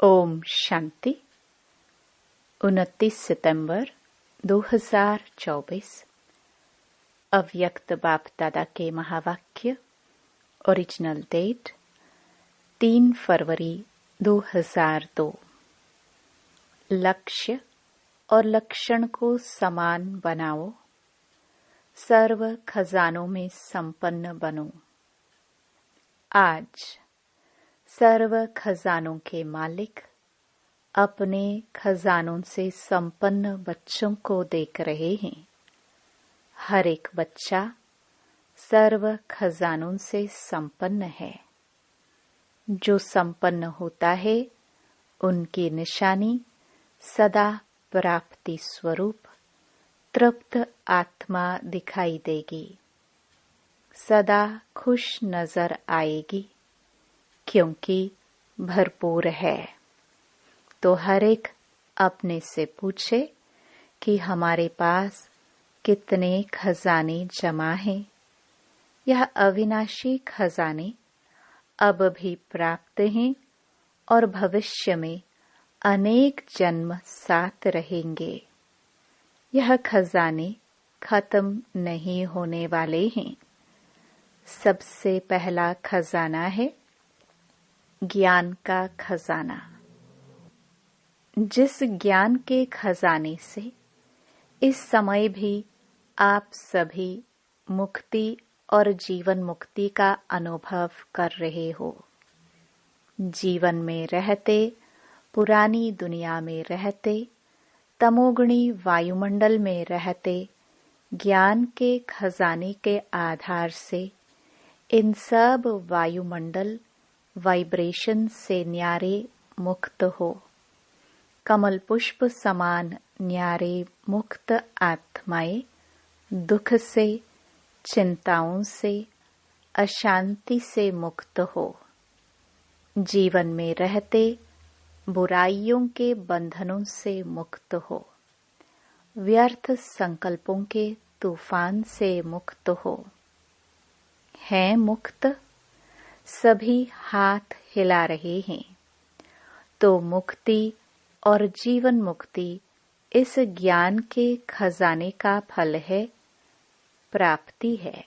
ओम शांति। 29 सितंबर 2024। अव्यक्त बाप दादा के महावाक्य। ओरिजिनल डेट 3 फरवरी 2002। लक्ष्य और लक्षण को समान बनाओ। सर्व खजानों में संपन्न बनो। आज सर्व खजानों के मालिक अपने खजानों से संपन्न बच्चों को देख रहे हैं। हर एक बच्चा सर्व खजानों से संपन्न है। जो संपन्न होता है उनकी निशानी सदा प्राप्ति स्वरूप तृप्त आत्मा दिखाई देगी। सदा खुश नजर आएगी क्योंकि भरपूर है। तो हर एक अपने से पूछे कि हमारे पास कितने खजाने जमा हैं। यह अविनाशी खजाने अब भी प्राप्त हैं और भविष्य में अनेक जन्म साथ रहेंगे। यह खजाने खत्म नहीं होने वाले हैं। सबसे पहला खजाना है ज्ञान का खजाना। जिस ज्ञान के खजाने से इस समय भी आप सभी मुक्ति और जीवन मुक्ति का अनुभव कर रहे हो। जीवन में रहते, पुरानी दुनिया में रहते, तमोगुणी वायुमंडल में रहते, ज्ञान के खजाने के आधार से इन सब वायुमंडल वाइब्रेशन से न्यारे मुक्त हो। कमल पुष्प समान न्यारे मुक्त आत्माएं दुख से, चिंताओं से, अशांति से मुक्त हो। जीवन में रहते बुराइयों के बंधनों से मुक्त हो। व्यर्थ संकल्पों के तूफान से मुक्त हो। हैं मुक्त? सभी हाथ हिला रहे हैं। तो मुक्ति और जीवन मुक्ति इस ज्ञान के खजाने का फल है, प्राप्ति है।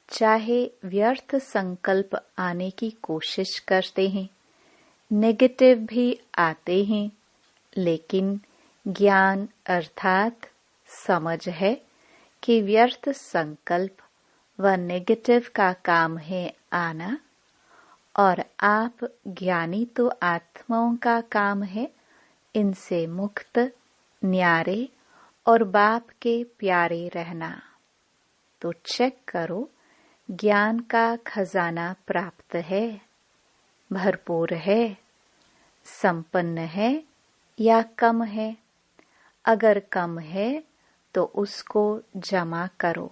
चाहे व्यर्थ संकल्प आने की कोशिश करते हैं, नेगेटिव भी आते हैं, लेकिन ज्ञान अर्थात समझ है कि व्यर्थ संकल्प व नेगेटिव का काम है आना, और आप ज्ञानी तो आत्माओं का काम है इनसे मुक्त, न्यारे और बाप के प्यारे रहना। तो चेक करो, ज्ञान का खजाना प्राप्त है, भरपूर है, संपन्न है या कम है। अगर कम है तो उसको जमा करो,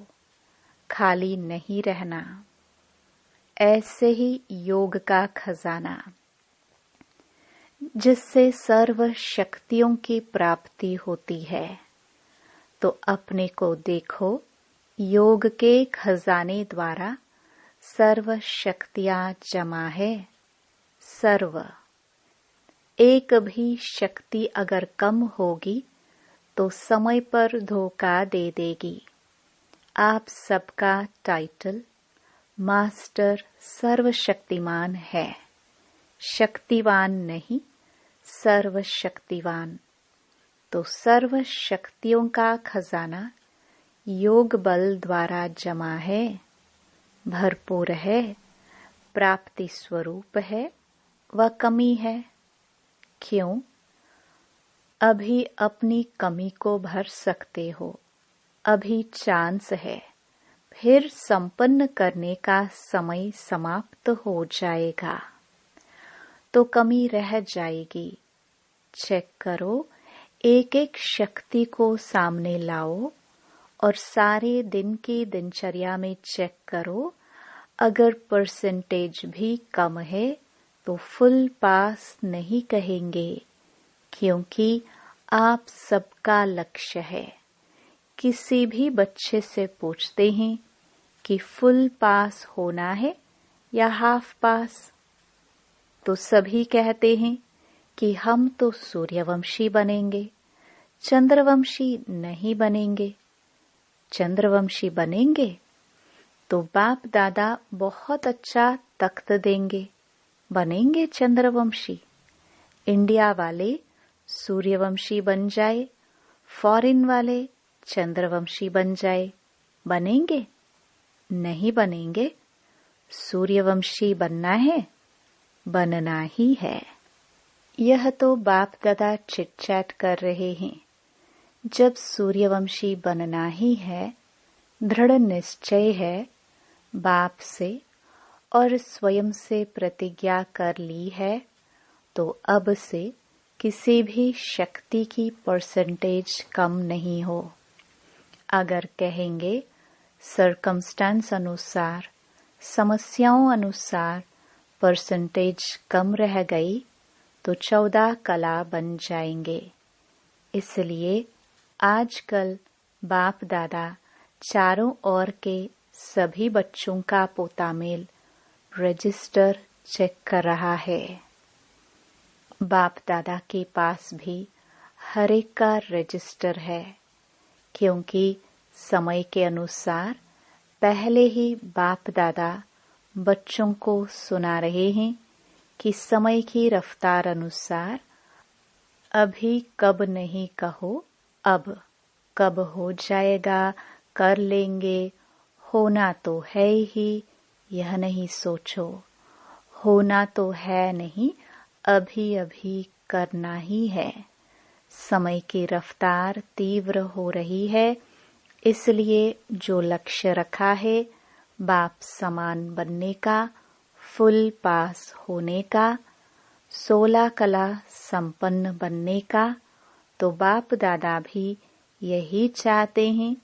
खाली नहीं रहना। ऐसे ही योग का खजाना, जिससे सर्व शक्तियों की प्राप्ति होती है। तो अपने को देखो, योग के खजाने द्वारा सर्व शक्तियां जमा है। सर्व। एक भी शक्ति अगर कम होगी तो समय पर धोखा दे देगी। आप सबका टाइटल मास्टर सर्वशक्तिमान है, शक्तिवान नहीं, सर्वशक्तिवान। तो सर्व शक्तियों का खजाना योग बल द्वारा जमा है, भरपूर है, प्राप्ति स्वरूप है व कमी है। क्यों? अभी अपनी कमी को भर सकते हो, अभी चांस है। फिर संपन्न करने का समय समाप्त हो जाएगा तो कमी रह जाएगी। चेक करो, एक एक शक्ति को सामने लाओ और सारे दिन की दिनचर्या में चेक करो। अगर परसेंटेज भी कम है तो फुल पास नहीं कहेंगे, क्योंकि आप सबका लक्ष्य है। किसी भी बच्चे से पूछते हैं कि फुल पास होना है या हाफ पास, तो सभी कहते हैं कि हम तो सूर्यवंशी बनेंगे, चंद्रवंशी नहीं बनेंगे। चंद्रवंशी बनेंगे तो बाप दादा बहुत अच्छा तख्त देंगे, बनेंगे चंद्रवंशी। इंडिया वाले सूर्यवंशी बन जाए, फॉरेन वाले चंद्रवंशी बन जाए, बनेंगे? नहीं बनेंगे। सूर्यवंशी बनना है, बनना ही है। यह तो बाप दादा चिट चैट कर रहे हैं। जब सूर्यवंशी बनना ही है, दृढ़ निश्चय है, बाप से और स्वयं से प्रतिज्ञा कर ली है, तो अब से किसी भी शक्ति की परसेंटेज कम नहीं हो। अगर कहेंगे सर्कमस्टेंस अनुसार, समस्याओं अनुसार परसेंटेज कम रह गई तो 14 कला बन जाएंगे। इसलिए आजकल बाप दादा चारों ओर के सभी बच्चों का पोतामेल रजिस्टर चेक कर रहा है। बाप दादा के पास भी हर एक का रजिस्टर है, क्योंकि समय के अनुसार पहले ही बाप दादा बच्चों को सुना रहे हैं कि समय की रफ्तार अनुसार अभी कब नहीं कहो, अब कब हो जाएगा, कर लेंगे, होना तो है ही, यह नहीं सोचो। होना तो है नहीं, अभी अभी करना ही है। समय की रफ्तार तीव्र हो रही है, इसलिए जो लक्ष्य रखा है बाप समान बनने का, फुल पास होने का, 16 कला संपन्न बनने का, तो बाप दादा भी यही चाहते हैं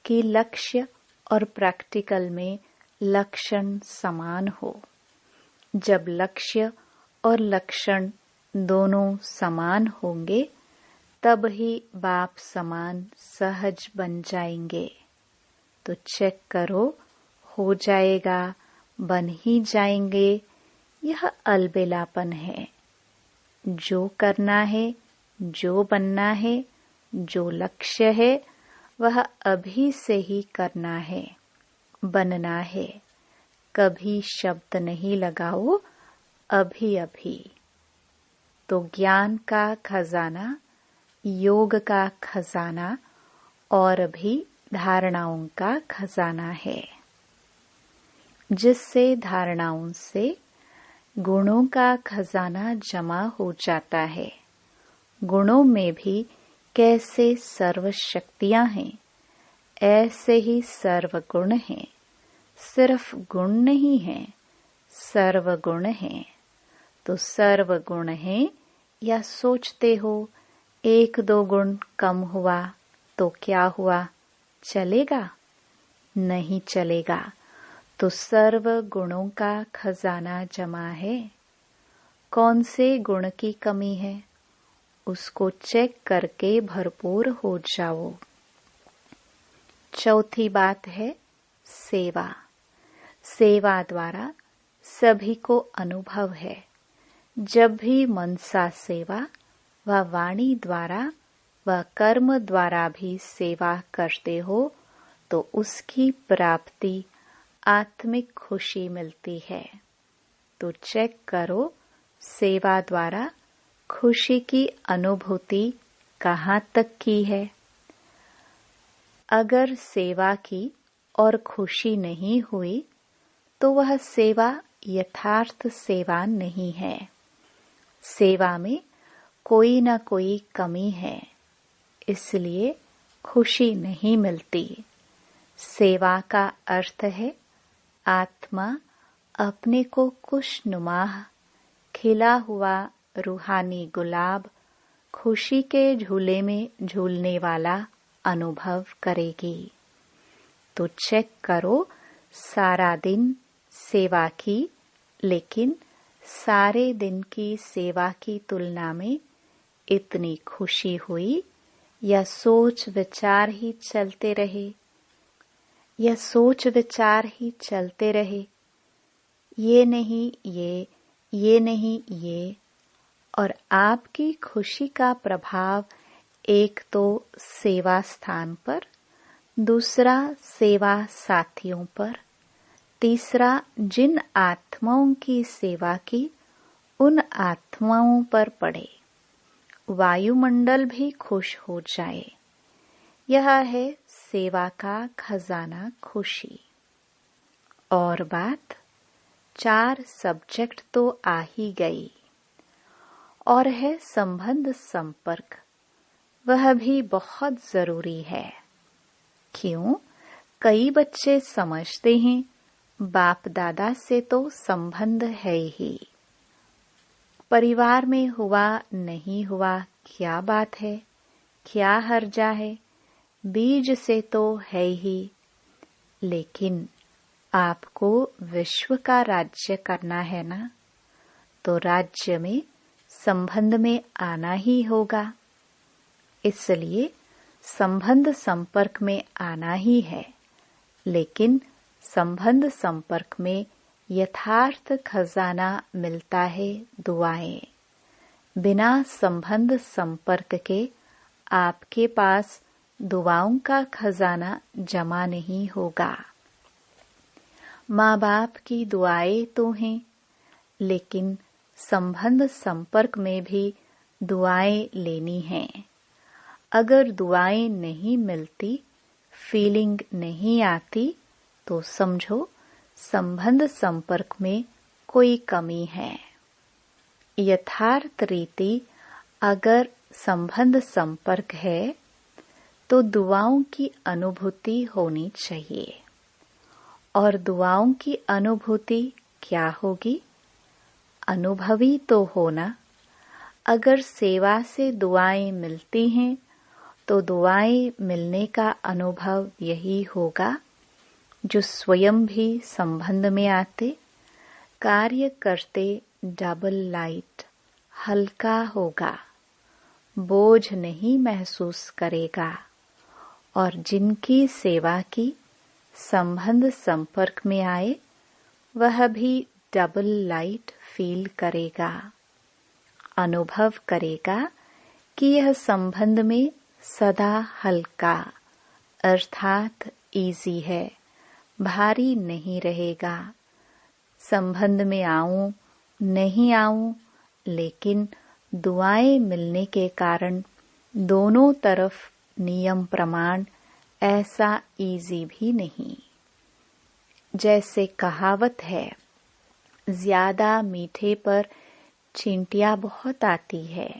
कि लक्ष्य और प्रैक्टिकल में लक्षण समान हो। जब लक्ष्य और लक्षण दोनों समान होंगे, तब ही बाप समान सहज बन जाएंगे। तो चेक करो, हो जाएगा, बन ही जाएंगे। यह अलबेलापन है। जो करना है, जो बनना है, जो लक्ष्य है, वह अभी से ही करना है, बनना है। कभी शब्द नहीं लगाओ, अभी अभी। तो ज्ञान का खजाना, योग का खजाना और भी धारणाओं का खजाना है, जिससे धारणाओं से गुणों का खजाना जमा हो जाता है। गुणों में भी कैसे सर्व शक्तियां हैं, ऐसे ही सर्व गुण हैं। सिर्फ गुण नहीं हैं, सर्व गुण हैं। तो सर्व गुण हैं या सोचते हो 1-2 गुण कम हुआ तो क्या हुआ, चलेगा? नहीं चलेगा। तो सर्व गुणों का खजाना जमा है। कौन से गुण की कमी है, उसको चेक करके भरपूर हो जाओ। चौथी बात है सेवा। सेवा द्वारा सभी को अनुभव है। जब भी मनसा सेवा व वाणी द्वारा व कर्म द्वारा भी सेवा करते हो तो उसकी प्राप्ति आत्मिक खुशी मिलती है। तो चेक करो, सेवा द्वारा खुशी की अनुभूति कहाँ तक की है। अगर सेवा की और खुशी नहीं हुई तो वह सेवा यथार्थ सेवा नहीं है। सेवा में कोई न कोई कमी है, इसलिए खुशी नहीं मिलती। सेवा का अर्थ है आत्मा अपने को खुशनुमा खिला हुआ रूहानी गुलाब खुशी के झूले में झूलने वाला अनुभव करेगी। तो चेक करो, सारा दिन सेवा की, लेकिन सारे दिन की सेवा की तुलना में इतनी खुशी हुई या सोच विचार ही चलते रहे, या सोच विचार ही चलते रहे, ये नहीं ये नहीं ये, और आपकी खुशी का प्रभाव एक तो सेवा स्थान पर, दूसरा सेवा साथियों पर, तीसरा जिन आत्माओं की सेवा की उन आत्माओं पर पड़े, वायुमंडल भी खुश हो जाए। यह है सेवा का खजाना खुशी। और बात 4 सब्जेक्ट तो आ ही गई, और है संबंध संपर्क। वह भी बहुत जरूरी है। क्यों? कई बच्चे समझते हैं बाप दादा से तो संबंध है ही, परिवार में हुआ नहीं हुआ क्या बात है, क्या हर्जा है, बीज से तो है ही। लेकिन आपको विश्व का राज्य करना है ना, तो राज्य में संबंध में आना ही होगा। इसलिए संबंध संपर्क में आना ही है। लेकिन संबंध संपर्क में यथार्थ खजाना मिलता है दुआएं। बिना संबंध संपर्क के आपके पास दुआओं का खजाना जमा नहीं होगा। माँ बाप की दुआएं तो हैं, लेकिन संबंध संपर्क में भी दुआएं लेनी हैं। अगर दुआएं नहीं मिलती, फीलिंग नहीं आती, तो समझो संबंध संपर्क में कोई कमी है। यथार्थ रीति अगर संबंध संपर्क है तो दुआओं की अनुभूति होनी चाहिए। और दुआओं की अनुभूति क्या होगी? अनुभवी तो होना। अगर सेवा से दुआएं मिलती हैं तो दुआएं मिलने का अनुभव यही होगा जो स्वयं भी संबंध में आते, कार्य करते डबल लाइट हल्का होगा, बोझ नहीं महसूस करेगा। और जिनकी सेवा की संबंध संपर्क में आए, वह भी डबल लाइट फील करेगा, अनुभव करेगा कि यह संबंध में सदा हल्का अर्थात इजी है, भारी नहीं रहेगा। संबंध में आऊं नहीं आऊं, लेकिन दुआएं मिलने के कारण दोनों तरफ नियम प्रमाण ऐसा इजी भी नहीं। जैसे कहावत है, ज्यादा मीठे पर चींटियां बहुत आती है,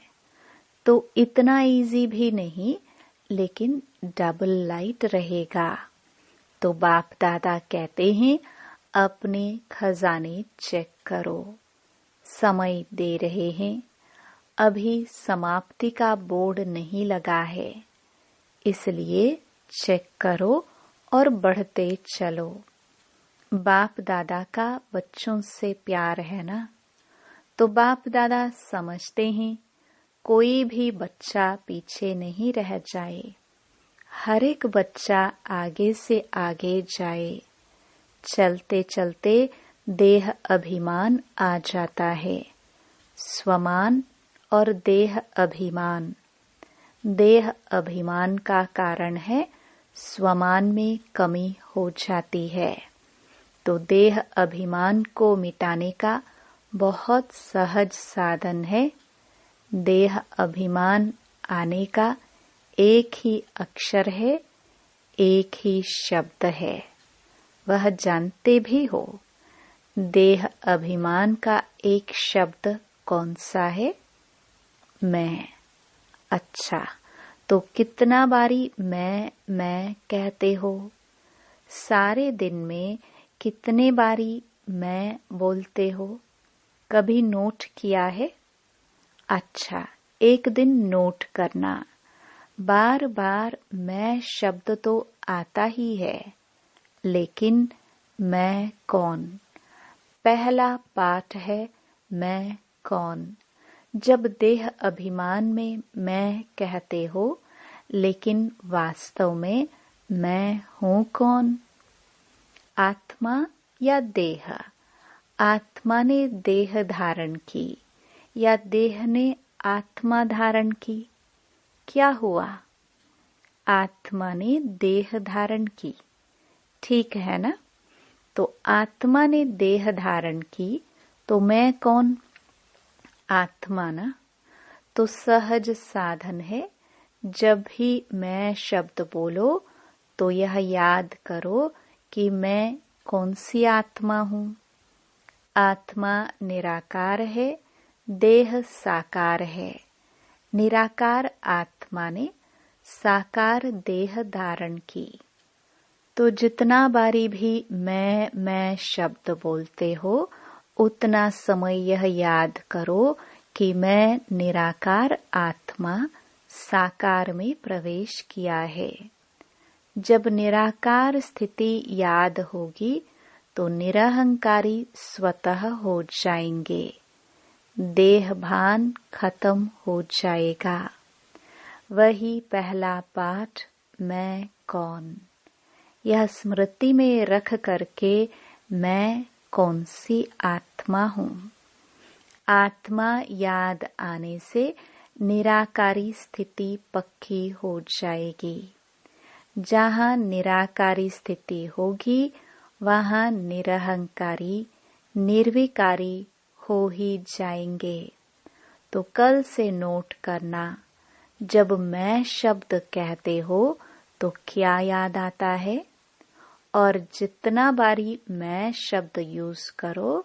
तो इतना इजी भी नहीं, लेकिन डबल लाइट रहेगा। तो बाप दादा कहते हैं, अपने खजाने चेक करो। समय दे रहे हैं, अभी समाप्ति का बोर्ड नहीं लगा है, इसलिए चेक करो और बढ़ते चलो। बाप दादा का बच्चों से प्यार है ना, तो बाप दादा समझते हैं कोई भी बच्चा पीछे नहीं रह जाए, हर एक बच्चा आगे से आगे जाए। चलते चलते देह अभिमान आ जाता है, स्वमान और देह अभिमान। देह अभिमान का कारण है स्वमान में कमी हो जाती है। तो देह अभिमान को मिटाने का बहुत सहज साधन है। देह अभिमान आने का एक ही अक्षर है, एक ही शब्द है, वह जानते भी हो। देह अभिमान का एक शब्द कौन सा है? मैं। अच्छा, तो कितना बारी मैं कहते हो? सारे दिन में कितने बारी मैं बोलते हो? कभी नोट किया है? अच्छा, एक दिन नोट करना। बार बार मैं शब्द तो आता ही है, लेकिन मैं कौन? पहला पाठ है मैं कौन। जब देह अभिमान में मैं कहते हो, लेकिन वास्तव में मैं हूँ कौन? आत्मा या देह? आत्मा ने देह धारण की, या देह ने आत्मा धारण की? क्या हुआ? आत्मा ने देह धारण की, ठीक है ना? तो आत्मा ने देह धारण की, तो मैं कौन? आत्मा ना। तो सहज साधन है, जब भी मैं शब्द बोलो तो यह याद करो कि मैं कौन सी आत्मा हूँ। आत्मा निराकार है, देह साकार है। निराकार आत्मा ने साकार देह धारण की। तो जितना बारी भी मैं शब्द बोलते हो, उतना समय यह याद करो कि मैं निराकार आत्मा साकार में प्रवेश किया है। जब निराकार स्थिति याद होगी तो निरहंकारी स्वतः हो जाएंगे। देह भान खत्म हो जाएगा। वही पहला पाठ, मैं कौन। यह स्मृति में रख करके मैं कौन सी आत्मा हूँ। आत्मा याद आने से निराकारी स्थिति पक्की हो जाएगी। जहाँ निराकारी स्थिति होगी वहाँ निरहंकारी निर्विकारी हो ही जाएंगे। तो कल से नोट करना, जब मैं शब्द कहते हो तो क्या याद आता है, और जितना बारी मैं शब्द यूज करो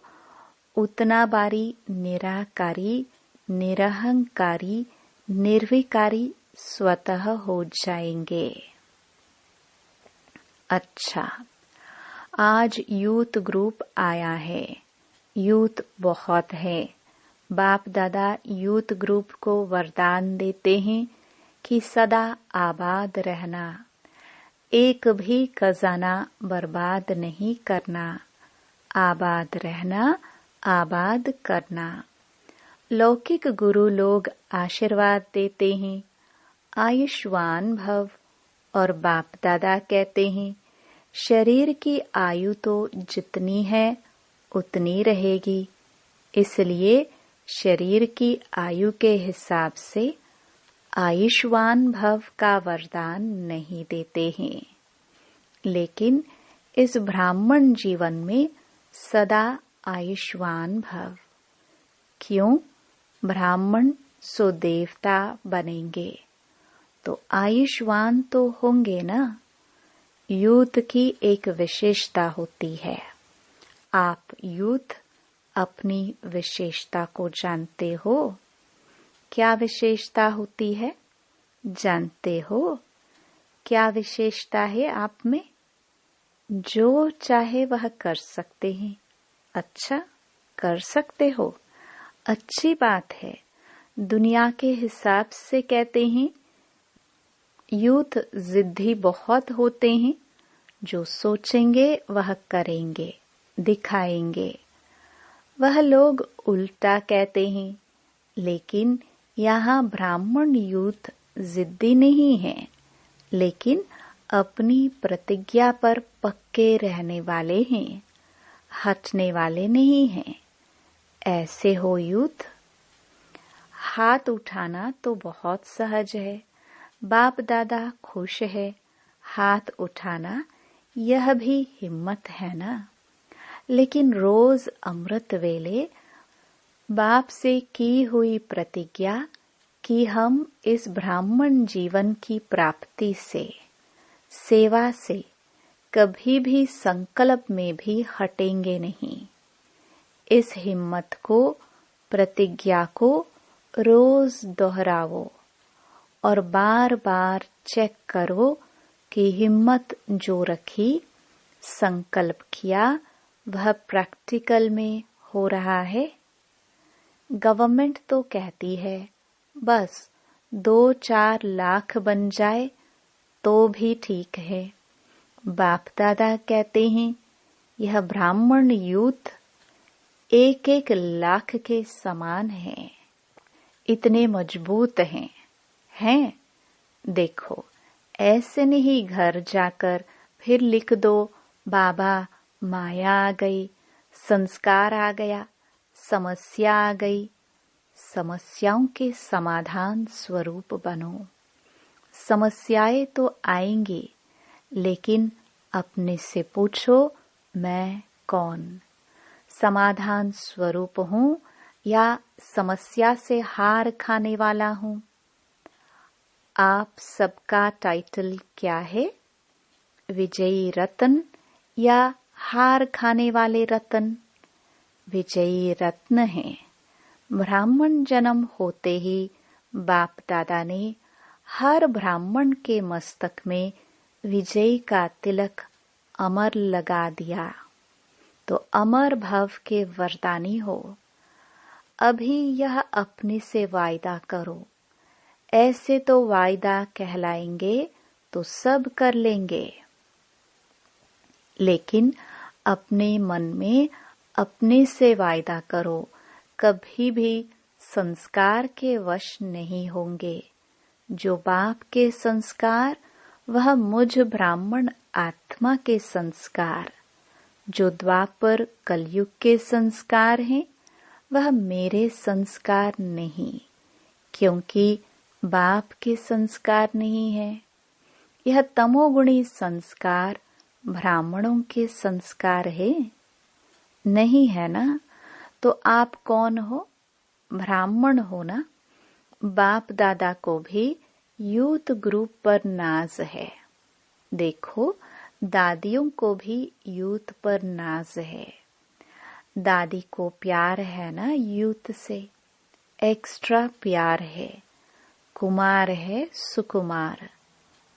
उतना बारी निराकारी निरहंकारी निर्विकारी स्वतः हो जाएंगे। अच्छा, आज यूथ ग्रुप आया है। यूथ बहुत है। बाप दादा यूथ ग्रुप को वरदान देते हैं कि सदा आबाद रहना, एक भी खजाना बर्बाद नहीं करना, आबाद रहना, आबाद करना। लौकिक गुरु लोग आशीर्वाद देते हैं, आयुष्मान भव, और बाप दादा कहते हैं शरीर की आयु तो जितनी है उतनी रहेगी, इसलिए शरीर की आयु के हिसाब से आयुष्मान भव का वरदान नहीं देते हैं। लेकिन इस ब्राह्मण जीवन में सदा आयुष्मान भव। क्यों? ब्राह्मण सो देवता बनेंगे, तो आयुष्मान तो होंगे ना। यूथ की एक विशेषता होती है। आप यूथ अपनी विशेषता को जानते हो? क्या विशेषता होती है, जानते हो? क्या विशेषता है आप में? जो चाहे वह कर सकते हैं। अच्छा, कर सकते हो, अच्छी बात है। दुनिया के हिसाब से कहते हैं यूथ जिद्दी बहुत होते हैं, जो सोचेंगे वह करेंगे, दिखाएंगे। वह लोग उल्टा कहते हैं, लेकिन यहाँ ब्राह्मण यूथ जिद्दी नहीं है, लेकिन अपनी प्रतिज्ञा पर पक्के रहने वाले हैं, हटने वाले नहीं हैं। ऐसे हो यूथ। हाथ उठाना तो बहुत सहज है, बाप दादा खुश है। हाथ उठाना यह भी हिम्मत है ना। लेकिन रोज अमृत वेले बाप से की हुई प्रतिज्ञा कि हम इस ब्राह्मण जीवन की प्राप्ति से, सेवा से कभी भी संकल्प में भी हटेंगे नहीं। इस हिम्मत को, प्रतिज्ञा को रोज दोहराओ और बार बार चेक करो कि हिम्मत जो रखी, संकल्प किया, वह प्रैक्टिकल में हो रहा है। गवर्नमेंट तो कहती है बस 2-4 लाख बन जाए तो भी ठीक है। बाप दादा कहते हैं यह ब्राह्मण यूथ 1-1 लाख के समान है, इतने मजबूत हैं। देखो, ऐसे नहीं घर जाकर फिर लिख दो बाबा माया आ गई, संस्कार आ गया, समस्या आ गई। समस्याओं के समाधान स्वरूप बनो। समस्याएं तो आएंगी, लेकिन अपने से पूछो, मैं कौन? समाधान स्वरूप हूँ या समस्या से हार खाने वाला हूँ? आप सबका टाइटल क्या है? विजयी रत्न या हार खाने वाले रत्न? विजयी रत्न है। ब्राह्मण जन्म होते ही बाप दादा ने हर ब्राह्मण के मस्तक में विजय का तिलक अमर लगा दिया, तो अमर भव के वरदानी हो। अभी यह अपने से वायदा करो। ऐसे तो वायदा कहलाएंगे तो सब कर लेंगे, लेकिन अपने मन में अपने से वायदा करो, कभी भी संस्कार के वश नहीं होंगे। जो बाप के संस्कार, वह मुझ ब्राह्मण आत्मा के संस्कार। जो द्वापर कलयुग के संस्कार हैं, वह मेरे संस्कार नहीं, क्योंकि बाप के संस्कार नहीं है। यह तमोगुणी संस्कार ब्राह्मणों के संस्कार है, नहीं है ना? तो आप कौन हो? ब्राह्मण हो ना? बाप दादा को भी यूथ ग्रुप पर नाज है। देखो, दादियों को भी यूथ पर नाज है। दादी को प्यार है ना यूथ से, एक्स्ट्रा प्यार है। कुमार है सुकुमार,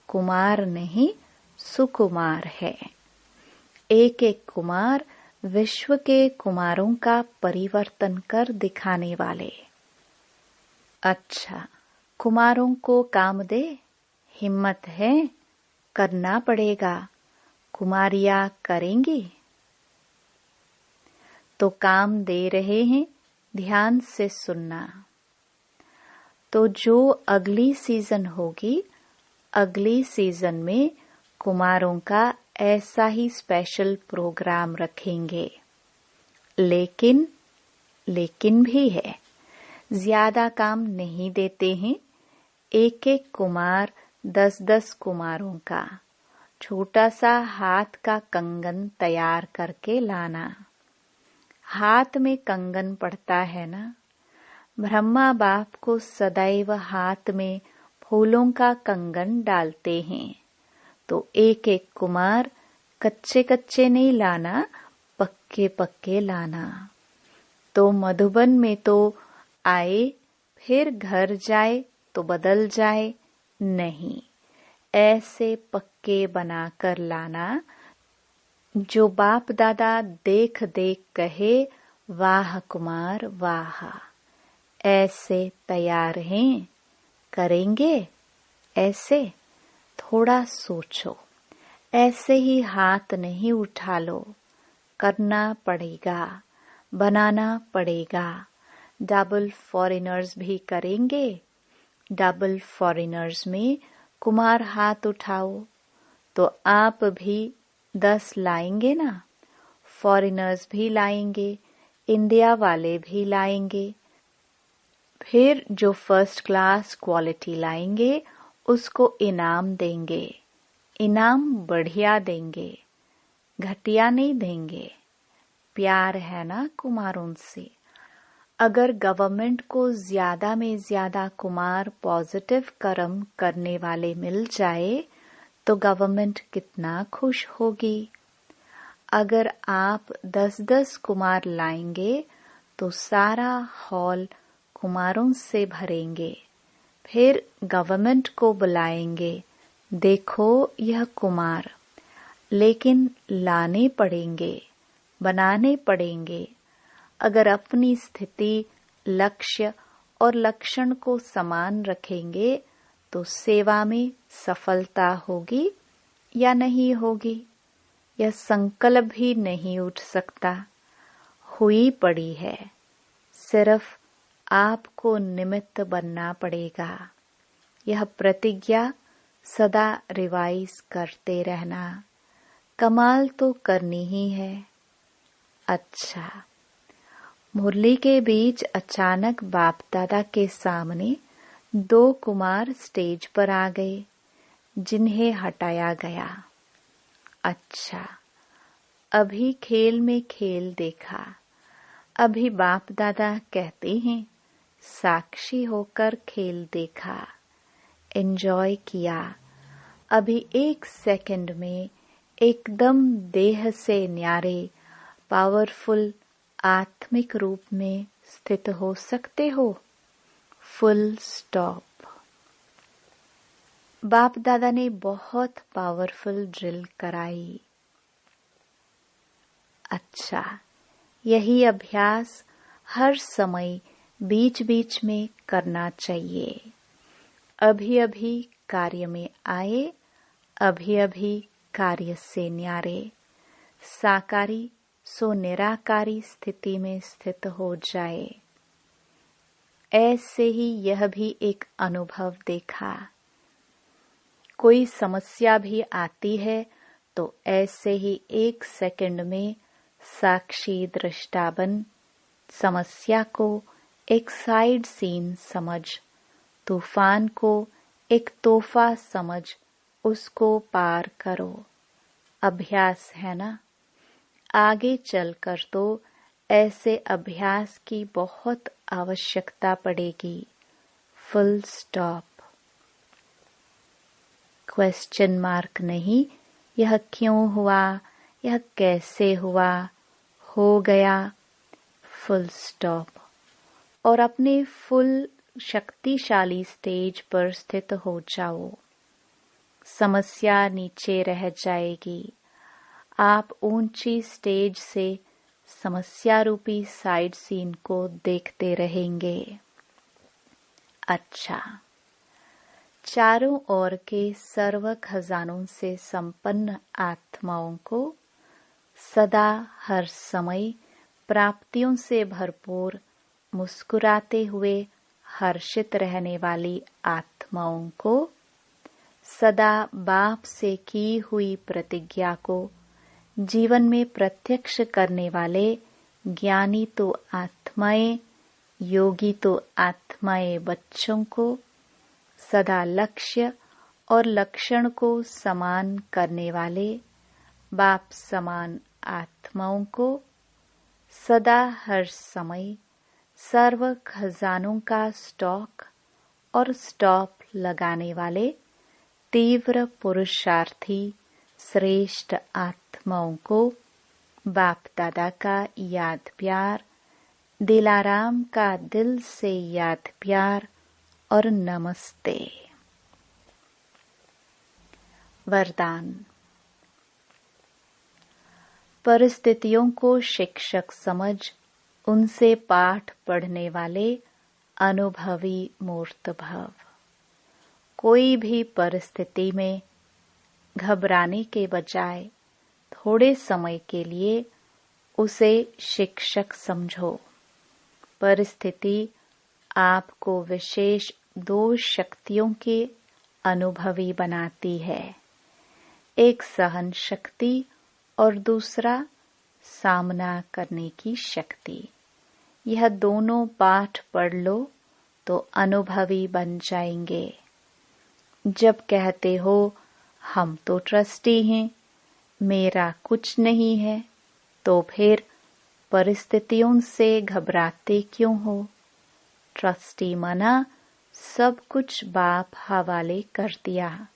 कुमार नहीं सुकुमार है। एक एक कुमार विश्व के कुमारों का परिवर्तन कर दिखाने वाले। अच्छा, कुमारों को काम दे, हिम्मत है, करना पड़ेगा। कुमारियां करेंगी तो काम दे रहे हैं, ध्यान से सुनना। तो जो अगली सीजन होगी, अगली सीजन में कुमारों का ऐसा ही स्पेशल प्रोग्राम रखेंगे। लेकिन भी है, ज्यादा काम नहीं देते हैं। एक एक कुमार 10-10 कुमारों का छोटा सा हाथ का कंगन तैयार करके लाना। हाथ में कंगन पड़ता है ना? ब्रह्मा बाप को सदैव हाथ में फूलों का कंगन डालते हैं। तो एक एक कुमार कच्चे कच्चे नहीं लाना, पक्के पक्के लाना। तो मधुबन में तो आए, फिर घर जाए तो बदल जाए, नहीं, ऐसे पक्के बनाकर लाना। जो बाप दादा देख देख कहे, वाह कुमार वाह, ऐसे तैयार हैं, करेंगे ऐसे? थोड़ा सोचो। ऐसे ही हाथ नहीं उठा लो, करना पड़ेगा, बनाना पड़ेगा। डबल फॉरेनर्स भी करेंगे। डबल फॉरेनर्स में कुमार हाथ उठाओ, तो आप भी 10 लाएंगे ना? फॉरेनर्स भी लाएंगे, इंडिया वाले भी लाएंगे। फिर जो फर्स्ट क्लास क्वालिटी लाएंगे, उसको इनाम देंगे। इनाम बढ़िया देंगे, घटिया नहीं देंगे। प्यार है ना कुमारों से। अगर गवर्नमेंट को ज्यादा में ज्यादा कुमार पॉजिटिव कर्म करने वाले मिल जाए, तो गवर्नमेंट कितना खुश होगी। अगर आप 10-10 कुमार लाएंगे, तो सारा हॉल कुमारों से भरेंगे। फिर गवर्नमेंट को बुलाएंगे, देखो यह कुमार। लेकिन लाने पड़ेंगे, बनाने पड़ेंगे। अगर अपनी स्थिति, लक्ष्य और लक्षण को समान रखेंगे, तो सेवा में सफलता होगी या नहीं होगी? यह संकल्प भी नहीं उठ सकता, हुई पड़ी है। सिर्फ आपको निमित्त बनना पड़ेगा। यह प्रतिज्ञा सदा रिवाइज करते रहना। कमाल तो करनी ही है। अच्छा, मुरली के बीच अचानक बाप दादा के सामने 2 कुमार स्टेज पर आ गए, जिन्हें हटाया गया। अच्छा, अभी खेल में खेल देखा। अभी बाप दादा कहते हैं साक्षी होकर खेल देखा, एंजॉय किया। अभी 1 सेकंड में एकदम देह से न्यारे पावरफुल आत्मिक रूप में स्थित हो सकते हो। Full stop. बाप दादा ने बहुत पावरफुल ड्रिल कराई। अच्छा, यही अभ्यास हर समय बीच बीच में करना चाहिए। अभी अभी कार्य में आए, अभी अभी कार्य से न्यारे, साकारी सो निराकारी स्थिति में स्थित हो जाए। ऐसे ही यह भी एक अनुभव देखा। कोई समस्या भी आती है तो ऐसे ही 1 सेकंड में साक्षी दृष्टा बन समस्या को एक साइड सीन समझ, तूफान को एक तोहफा समझ उसको पार करो। अभ्यास है ना। आगे चलकर तो ऐसे अभ्यास की बहुत आवश्यकता पड़ेगी। Full stop. क्वेश्चन मार्क नहीं, यह क्यों हुआ, यह कैसे हुआ, हो गया। Full stop. और अपने फुल शक्तिशाली स्टेज पर स्थित हो जाओ। समस्या नीचे रह जाएगी। आप ऊंची स्टेज से समस्या रूपी साइड सीन को देखते रहेंगे। अच्छा, चारों ओर के सर्व खजानों से संपन्न आत्माओं को सदा हर समय प्राप्तियों से भरपूर मुस्कुराते हुए हर्षित रहने वाली आत्माओं को सदा बाप से की हुई प्रतिज्ञा को जीवन में प्रत्यक्ष करने वाले ज्ञानी तो आत्माएं, योगी तो आत्माएं बच्चों को सदा लक्ष्य और लक्षण को समान करने वाले बाप समान आत्माओं को सदा हर समय सर्व खजानों का स्टॉक और स्टॉप लगाने वाले तीव्र पुरुषार्थी श्रेष्ठ आत्माओं को बाप दादा का याद प्यार, दिलाराम का दिल से याद प्यार और नमस्ते। वरदान। परिस्थितियों को शिक्षक समझ उनसे पाठ पढ़ने वाले अनुभवी मूर्त भव। कोई भी परिस्थिति में घबराने के बजाय थोड़े समय के लिए उसे शिक्षक समझो। परिस्थिति आपको विशेष 2 शक्तियों के अनुभवी बनाती है, एक सहन शक्ति और दूसरा सामना करने की शक्ति। यह दोनों पाठ पढ़ लो तो अनुभवी बन जाएंगे। जब कहते हो हम तो ट्रस्टी हैं, मेरा कुछ नहीं है, तो फिर परिस्थितियों से घबराते क्यों हो? ट्रस्टी मना सब कुछ बाप हवाले कर दिया,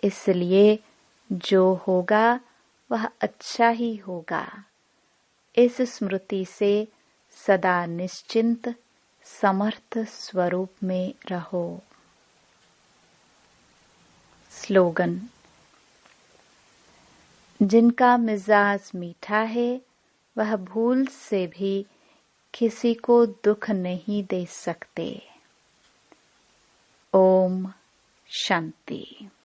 इसलिए जो होगा वह अच्छा ही होगा। इस स्मृति से सदा निश्चिंत समर्थ स्वरूप में रहो। स्लोगन। जिनका मिजाज मीठा है वह भूल से भी किसी को दुख नहीं दे सकते। ओम शांति।